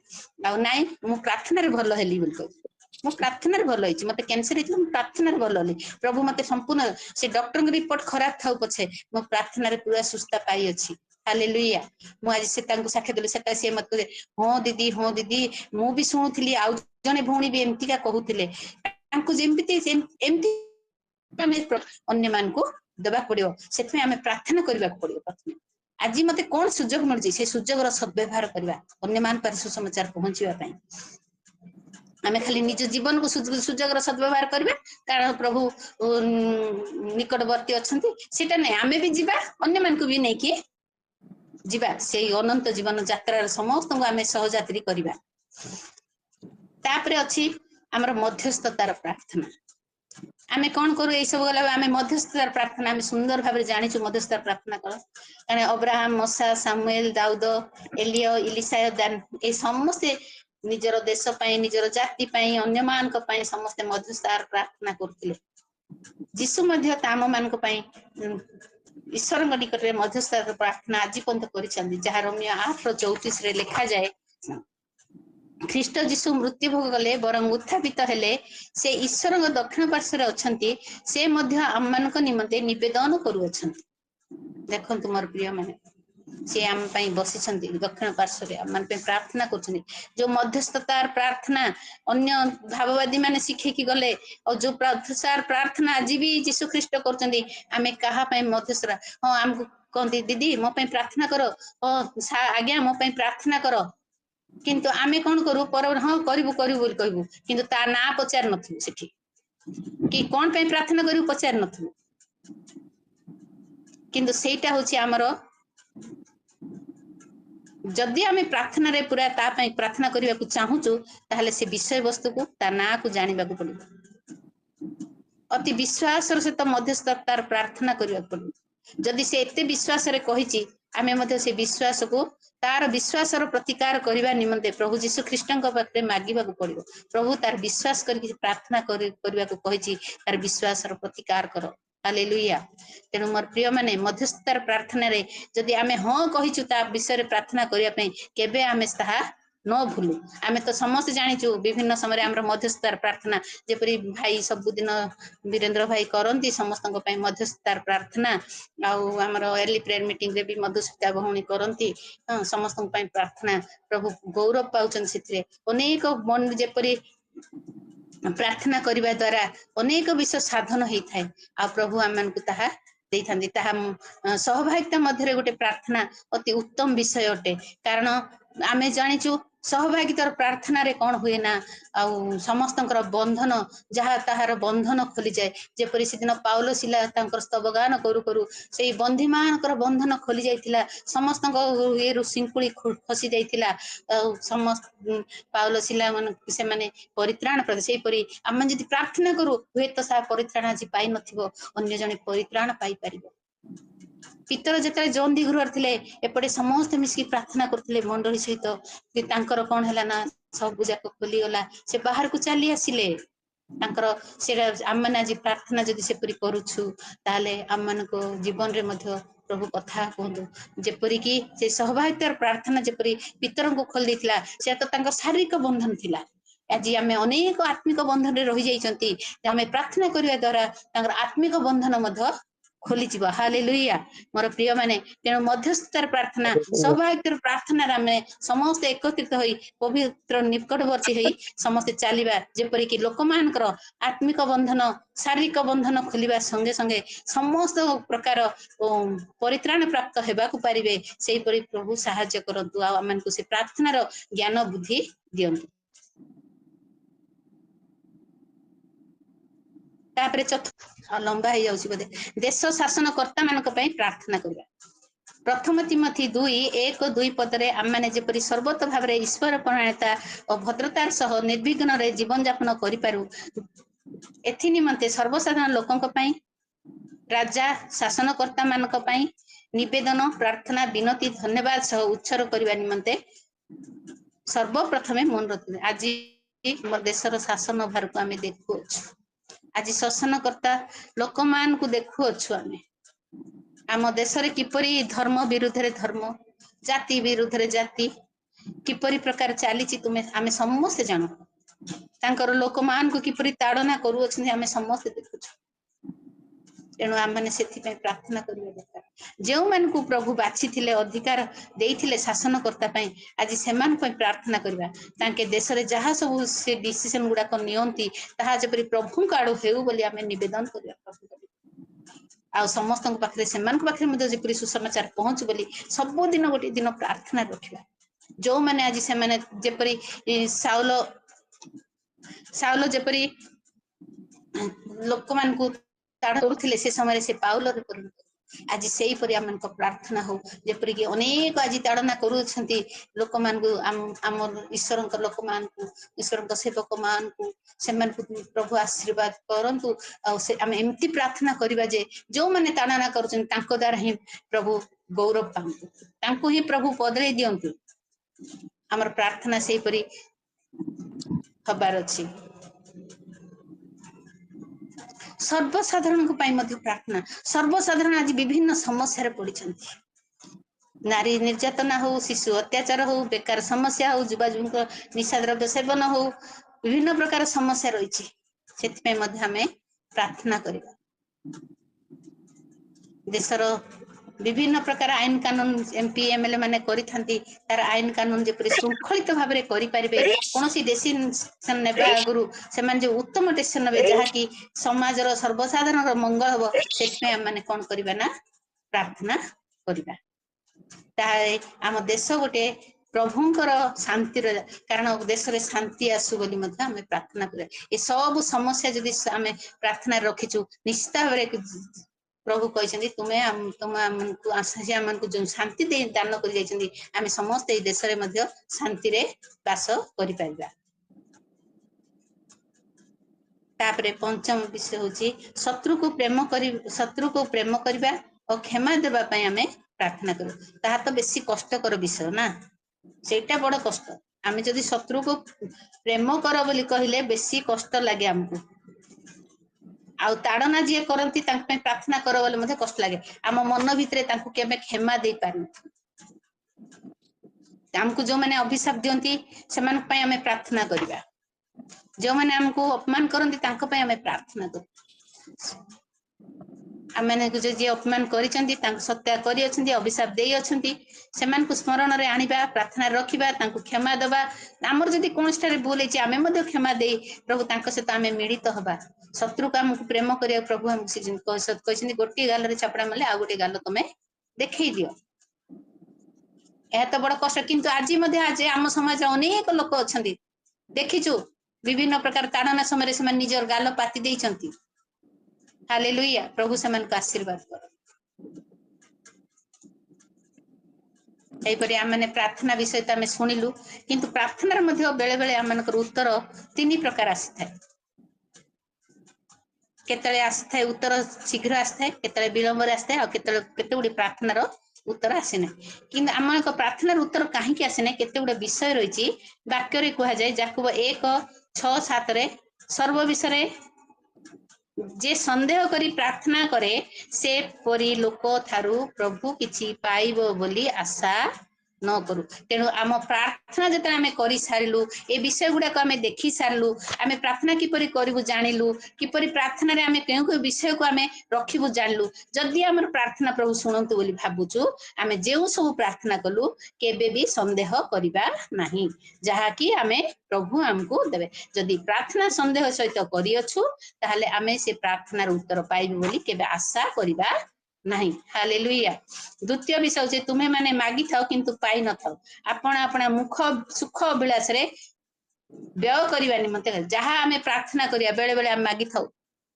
आ नाइ मु प्रार्थना रे भलो हेली बोल मो प्रार्थना रे भलो हेची मते कैंसर हेची मु प्रार्थना रे भलो हेली प्रभु मते संपूर्ण से डॉक्टर के रिपोर्ट खराब थाउ पछे मो प्रार्थना रे पूरा सुस्थ पाई अछि हालेलुया मु आज से तांको साक्ष्य देले सेटा से मते हो दीदी मु भी सुनुथिली आ जने भौणी भी एमतिका कहूतिले तांको जेमति एमति अन्य मान को दबा पड़ियो सेथमे आमे प्रार्थना करबा पड़ियो प्रथमे आज मते कोन सुजोग मिलछि से सुजोग रो सद्व्यवहार करबा अन्य मान पर सुसमाचार पहुंचीबा पई आमे खाली निज जीवन को सुजोग रो सद्व्यवहार करबा कारण प्रभु निकटवर्ती अछंती सेटा नै आमे भी जिबा अन्य मान को भी नै कि जिबा सेई अनंत जीवन यात्रा समस्त को आमे सहयात्री करबा तापरे अछि हमर मध्यस्थतार प्रार्थना आमे कोन करू ए सब गला आमे मध्यस्थतार प्रार्थना आमे सुंदर भाबरे जानिछु मध्यस्थतार प्रार्थना कर कारण अब्राहम मूसा सामुएल दाऊद एलिया इलिशा दान ए समस्त निजर देश पई निजर जाति पई अन्य मान को पई समस्त मध्यस्थतार प्रार्थना करथिले यीशु मध्य ताम मान को पई ईश्वर निकट रे मध्यस्थतार प्रार्थना आज पर्यंत करिसंदी जहा रोमियो 8:34 रे लिखा जाए ख्रीष्ट यीशु मृत्यु भोग गले बरं उत्थापित हेले से ईश्वर दक्षिण पार्श्व अछंती से मध्य आम मान निमंते निवेदन करूछंती देखंतु मोर प्रिय माने से आम पई बसिछंती दक्षिण पार्श्व रे आम पे प्रार्थना करछंती जो मध्यस्थतार प्रार्थना अन्य भाववादी माने शिखे की गले और जो प्रार्थना आज भी यीशु ख्रीष्ट करछंती आमे कहा पई मध्यस्थरा हां हमको कहंती दीदी मो पई प्रार्थना करो आज्ञा मो पई प्रार्थना करो किंतु आमे कोन करू पर हां करिवु बोल कहबू किंतु ता ना पचार नथु सेठी कि कोन पे प्रार्थना करिवु पचार नथु किंतु सेटा होछि हमरो जदि आमे प्रार्थना रे पूरा ता पे प्रार्थना करिवा को चाहूचु ताहले से विषय वस्तु को ता ना को जानिबा को पड़िबो अति विश्वास रे से तो मध्यस्थतार प्रार्थना करिवा पड़िबो जदि से एते विश्वास रे कहिछि आमे मध्य से विश्वास को तार विश्वास प्रतिकार करने निमंते प्रभु जीशु ख्रीष्ट पाखे मागिबा पड़ो। प्रभु तार विश्वास करके प्रार्थना करने को कही तार विश्वास प्रतिकार कर। हालेलुया। तेणु मोर प्रिय माने मध्यस्थतार प्रार्थना रे जदि आमे हाँ कहिचु ता विषय प्रार्थना करने केबे आमे ताहा न भूलु। आमे तो समस्त जानिचु विभिन्न समय आमर मध्यस्थतार प्रार्थना जेपरी भाई सबुदिन वीरेंद्र भाई करती समस्त मध्यस्थतार प्रार्थना आमर अर्ली प्रेयर मीटिंग रे भी मधुस्मिता भौणी करती समस्त प्रार्थना प्रभु गौरव पाउछन से अनेक मन जेपरी प्रार्थना करने द्वारा अनेक विषय साधन होता है आ प्रभु आम मानक ताहा सहभागिता मध्य गोटे प्रार्थना अति उत्तम विषय अटे। कारण आमे जानिचु सहभागितार प्रार्थना रे कौन हुए ना समस्त बंधन जहाँ ताहार बंधन खोली जाए जेपरी से दिन पाउलो सिला स्तवगान करू करू से बंधी मान बंधन खोली जाइतिला समस्त ये शिंकुड़ी खसी जाइतिला समस्त पाउलो सिला मन से माने परित्राण प्रति से परी आम जदि प्रार्थना करू हुए तो सा परित्राण आज पाई नथिबो अन्य जने परित्राण पाई परिबो। पितर जिते जंदी गृह थे एपटे समस्त मिसिक प्रार्थना करते मंडली सहित तांकर कौन है ना सब जाक खोलीगला से बाहर को चली आसिले आम मैंने आज प्रार्थना जदि सेपरी करुछु ताले आम मान जीवन रे मध्य प्रभु कथा कहतु जेपरिक से सहभागितार प्रार्थना जेपरी पितर को खोली देता से तो शारीरिक बंधन थिला। आज आम अनेक आत्मिक बंधन रे रही जाइछंती आम प्रार्थना करने द्वारा आत्मिक बंधन खोली जीव। हालेलुया। मोर प्रिय माने तेणु मध्यस्थतार प्रार्थना सहभागितार प्रार्थना आमे समस्त एकत्रित होई पवित्र निकटवर्ती होई समस्त चलिबा जेपरिक लोक मानकर आत्मिक बंधन शारीरिक बंधन खोलिबा संगे संगे समस्त प्रकार परित्राण प्राप्त हेबाकु पारिबे सेही परि प्रभु सहाय्य करंतु आ आमनकु से प्रार्थनार ज्ञान बुद्धि दियंतु। तापरे लंबा हो जाउछि बोधे देश शासन कर्ता मानक पई प्रार्थना करबा। प्रथम तिमोथी 2:1-2 पदरे आम माने जेपरि सर्वत भाव में ईश्वर प्रणीता और भद्रतार सह निर्विघ्न रे जीवन यापन करि पारु एथि निमंते सर्वसाधारण लोकन पई राजा शासनकर्ता मानक पई निवेदन प्रार्थना विनती धन्यवाद सह उच्चार करबा निमंते सर्वप्रथमे मन रखिबे। आज हमर देशर शासन भार को आमे देखुछु आज शासनकर्ता लोक मान को देखुछु आम देश रे किपरि धर्म विरुद्ध रे धर्म जाति विरुद्ध रे जाति किपरि प्रकार चली तुमे आमे समस्त जान तांकर लोक मान को किपरि ताड़ना करू अछि आमे समस्त देखुछु। तेणु आम मैंने से प्रार्थना करने दरकार जो मान को प्रभु बाछि थिले अधिकार देइथिले शासनकर्ता आज से प्रार्थना करबा तांके देश रे जहाँ सब से डिसीजन गुड़ाक नियंती ताहा जेपरि प्रभु आड़ू हेउ बोली आमे निवेदन करबा आ समस्त पाखे से पाखे जेपरि सुसमाचार पहुँच बोली सब दिन गोटे दिन प्रार्थना रखा जो मैंने आज से मैंने जेपरि साउल जेपरि लोक मान को करुले से समय से पाउल आज से ही परि आम प्रार्थना हो जेपरिक अनेक आज ताड़ना करुछंती लोक मान को आम ईश्वर लोक मान को ईश्वर सेवक मान को से प्रभु आशीर्वाद करंतु आम एमती प्रार्थना करबा जे जो माने ताड़ना करुछन तांको द्वारा ही प्रभु गौरव पांतु तांको ही प्रभु बदले दियंतु। आमर प्रार्थना से परि हबार अछि। सर्वसाधारण प्रार्थना सर्वसाधारण आज विभिन्न समस्या पड़ी नारी निर्यातना हो शिशु अत्याचार हो बेकार समस्या हो युवा युवा निशा द्रव्य सेवन हो विभिन्न प्रकार समस्या रही से प्रार्थना करबा। देशर विभिन्न प्रकार आईन कानून एमपी एमएलए माने करिथांती तार आईन कानून जेपरि शृंखलित भाव में करि परिबे कोनोसी डिसीजन नेबा आगुरु से माने जो उत्तम डिसीजन नेबे जहा कि समाजर सर्वसाधारण मंगल हबो सेथमे हम माने कोन करबा ना प्रार्थना करबा ताहे आम देश गोटे प्रभुंकर शांति कारण देश रे शांति आसु बोली मध्ये हमें प्रार्थना करा ए सब समस्या जदि हमें प्रार्थना रखिछु निश्चित भाव प्रभु कहते तुम्हें तुम आमको जो शांति दान कर आम समस्त ये देश में शांति रे बास कर तापरे पंचम विषय हूँ शत्रु को प्रेम करवा और क्षमा देवा आम प्रार्थना करू ताहा तो बेसी कष्टकर विषय ना सेटा बड़ कष्ट आमे जदि शत्रु को प्रेम कर बोली कहले बेसी कष्ट लगे हमको आउ ताड़ना जी करती प्रार्थना कर बोले मते कष्ट लगे आम मन भितरे तांको केबे क्षमा दे पारु हमको जो माने अभिशाप दियंती सेमान पय हमें प्रार्थना करिबा जो माने हमको अपमान करंती तांको पय हमें प्रार्थना कर आमे जे अपमान करिसंती तांको सत्या करि अछंती अभिशाप देई अछंती सेमान को स्मरण रे आनिबा प्रार्थना रखिबा तांको क्षमा दबा हमर जदि कोनस्टारे भूल हेछि आमे मध्ये क्षमा देई प्रभु तांको सहित आमे मिलित हबा शत्रु का हमको प्रेम करिया प्रभु हम कहछंती गोटी गाल रे छापड़ा मारले आ गोटी गाल तमे देखै दियो ए तो बड़ कष्ट किंतु आज मध्ये आज आम समाज अनेक लोक अछंती देखिछु विभिन्न प्रकार ताड़ना समय से निजर गाल पाती देइछंती हालेलुया प्रभु समान को आशीर्वाद कर एपरि आमने प्रार्थना विषय तो आम शुणिलु किंतु प्रार्थना मध्य बेले बेले आमनकर उत्तर तीन प्रकार आसी थाए केतले आसी थाए उत्तर शीघ्र आसी थाए केतले विलंब रे आसी थाए आ केतले केते गुडी प्रार्थनार उत्तर आसे ना किंतु आमनक प्रार्थनार उत्तर काहे कि आसे ना केते गुडी विषय रहिछि वाक्य रे कहा जाय याकूब 1:6-7 रे सर्व विषय जे संदेह करी प्रार्थना करे से परी लोक थारु प्रभु किछि पाइबो बोली आशा न करू तेणु आम प्रार्थना जते आमे करि सारिलु ए विषय गुडा को आमे देखि सारलु आमे प्रार्थना किपरि करिवु जानिलु किपरि प्रार्थना रे आमे केउ विषय को आमे रखिबु जानलु जदि हमर प्रार्थना प्रभु सुनंतु बोली भाबुचु आमे जेउ सब प्रार्थना कलु केबे भी संदेह करिबा नाही जहा कि आमे प्रभु हमको देबे जदि प्रार्थना संदेह सहित करियछु ताहले आमे से प्रार्थनार उत्तर पाइबु बोली केबे आशा करिबा नहीं हालेलुया द्वितीय विषय जे तुम्हें माने मागी थाओ किंतु पाई न थाओ आपण आपण मुख सुख अभिलाष रे व्यय करिवा निमंते जहा आमे प्रार्थना करिया बेले बेले आमे मागी थाओ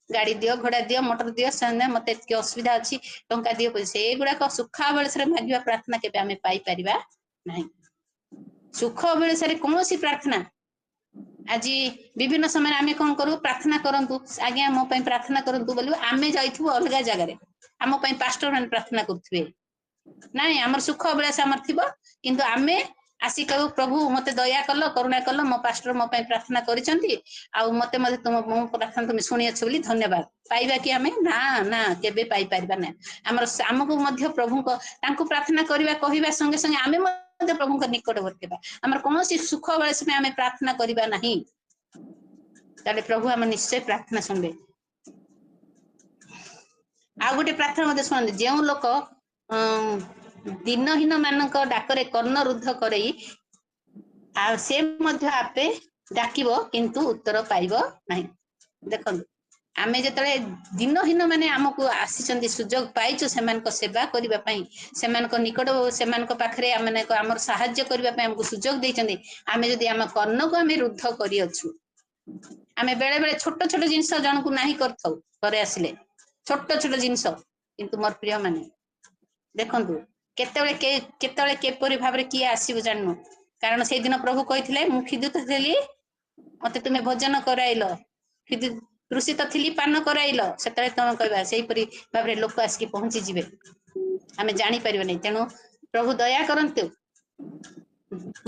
गाड़ी दियो घोड़ा दियो मोटर दियो संदे मते के असुविधा अछि टंका दियो पैसे एगुडा को सुख अभिलाष रे मागिवा प्रार्थना केबे आमे पाई परिबा नहीं सुख अभिलाष रे कोनोसी प्रार्थना आज विभिन्न समय आमे कोन करू प्रार्थना करंतु आज्ञा मो पई प्रार्थना करंतु बोलु आमे जाइथु अलगा जगह रे आम पई पास्टर मान प्रार्थना करथुवे नाही हमर सुख अभिलाष हमर थिबो किंतु आमे आसी कहू प्रभु मते दया कलो करुणा कलो मो पास्टर मो पई प्रार्थना करिसंती आ मते मते तुम मो प्रार्थना तुम सुनि अछ बोली धन्यवाद पाइबा कि आमे ना ना केबे पाई परिबा ना हमर हमको मध्य प्रभु को तांको प्रार्थना करिवा कहिबा संगे संगे आमे मध्य प्रभु को निकटवर्ती बा हमर कोनोसी सुख अभिलाष में आमे प्रार्थना करिबा नाही ताले प्रभु हम निश्चय प्रार्थना सुनबे आ गोटे प्रार्थना मते सुन जेउ लोक दिनहीन मानक डाकरे कर्ण रुद्ध करई आ से मध्य आपे डाकिबो किंतु उत्तर पाइबो नाही देखन आमे जतले दिनहीन माने हमकु आसीचंदी सुजोग पाइचो सेमानक सेवा करिबा पई सेमानक निकट सेमानक पाखरे आमे हमर सहाय्य करिबा पई हमकु सुजोग देइचंदी आमे जदी हम कर्ण को आमे रुद्ध करि अछु आमे बेले बेले छोट छोट जिंस जनकु नाही करथौ करे आसिले छोट छोट जिंस किंतु मोर प्रिय माने देखंतु केतले केपरि भाबरे किए आसीबो जाननु कारण से दिन प्रभु कहिथिले मु खिदुत थेली मते तुमे भोजन कराइलो कृषित थिली पान कराइलो सेतले तम कहबा सेही परि भाबरे लोक आसी पहुंची जिवे आमे जानि परिबे नै तेनु प्रभु दया करंतु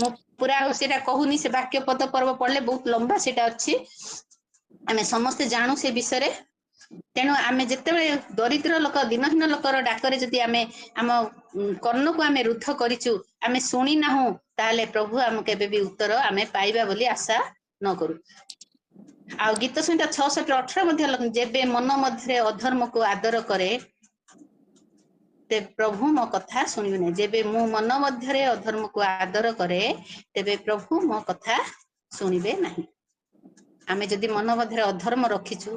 मु पूरा सेटा कहूनी से वाक्य पद पर्व पढ़ले बहुत लंबा सेटा अछि आमे समस्त जानू से विषय रे तेणु आमे जेतेबे दरिद्र लोक दिनहीन लोकर डाकरे जदि आमे आम कर्ण को आमे रुद्ध करिचु आमे सुनी नाहु ताले प्रभु आम केबे भी उत्तर आमे पाइबा बोली आशा न करू आ गीत संहिता 6:18 मध्ये जेबे मन मध्य अधर्म को आदर करे ते प्रभु मो कथा सुनिबे नै जेबे मु मन मध्य अधर्म को आदर करे तेबे प्रभु मो कथा सुनिबे नाही आमे जदि मन मध्य अधर्म रखिचु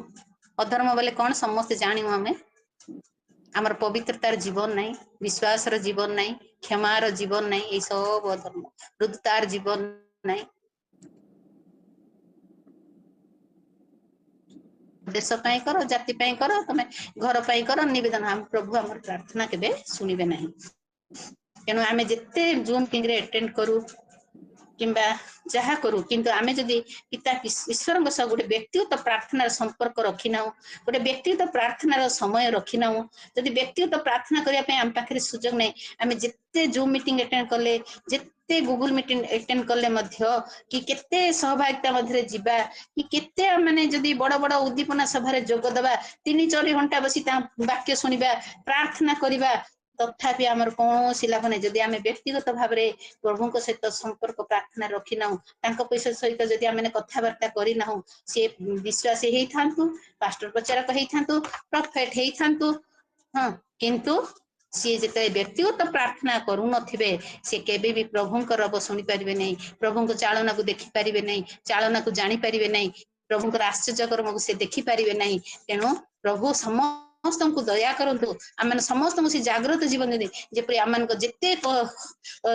अधर्म बोले कौन समस्त जानिमु आमे आमर पवित्रतार जीवन नहीं विश्वास रो जीवन नहीं क्षमार जीवन नहीं ए सब अधर्म रुद्धतार जीवन नहीं देश पाई करो जाति पाई करो तमे घर पाई करो निवेदन हम प्रभु हमर प्रार्थना केबे सुनिबे नहीं तेणु आमे जेते जूम किंग रे अटेंड करू किंबा जहा करू किंतु आमे जदि पिता ईश्वर सह गोटे व्यक्तिगत प्रार्थनार संपर्क रखिना गोटे व्यक्तिगत प्रार्थनार समय रखिना जदि व्यक्तिगत प्रार्थना करने आम पाखे सुजोग नहीं आम जिते जूम मीटिंग अटेंड कले जिते गूगल मीटिंग अटेंड कले कि केते सहभागिता मध्य जीवा कि केते माने जदि बड़ बड़ उद्दीपना सभा जोगदवा 3-4 घंटा बसी वाक्य शुणा प्रार्थना करवा तथापि आमर कौन लाभ नहीं जदि आम व्यक्तिगत भाव में प्रभु सहित संपर्क प्रार्थना रखिना पैसा सहित जदि आम कथबार्ता करना सी विश्वासी होता पास्टर प्रचारक होता प्रफेट होता हाँ किंतु सी जिते व्यक्तिगत प्रार्थना करू नथिबे से केबे भी प्रभुंकर रब शुणी पारिबे नहीं प्रभु को चालना को देखि पारिबे नहीं चालना को जानी पारिबे नहीं प्रभुंकर आश्चर्य कर्म को से देखि पारिबे नहीं तेणु प्रभु समस्त को दया करंतु आम समस्त से जागृत जीवन जेपरि आम जिते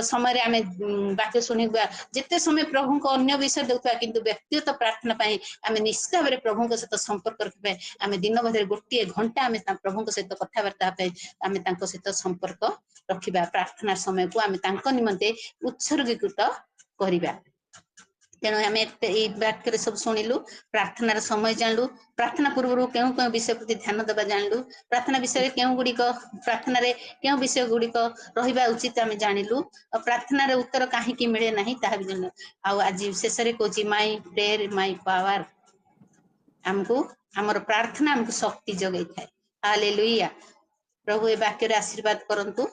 समय आम वाक्य शुणा जिते समय प्रभु को अन्य विषय देता किंतु व्यक्तिगत प्रार्थना आम निश्चित भाव प्रभु सहित संपर्क रखा आम दिन भर गोटे घंटा आम प्रभु सहित कथबार्ता आम सहित संपर्क रखा प्रार्थना समय को आम निमंते उत्सर्गीकृत करवा तेणु आम वाक्य सब शुणिलु प्रार्थनार समय जानलु प्रार्थना पूर्व क्यों क्यों विषय प्रति ध्यान देवा जानलु प्रार्थना विषय क्यों गुड़िक प्रार्थना क्यों विषय गुड़िक रहा उचित आम जानलु प्रार्थनार उत्तर कहीं मिले ना ता भी जानलु आज शेष में कौच माई प्रेयर माई पावर आमको आमर प्रार्थना आमको शक्ति जगै थाए हालेलुया प्रभु ए वाक्य आशीर्वाद करंतु।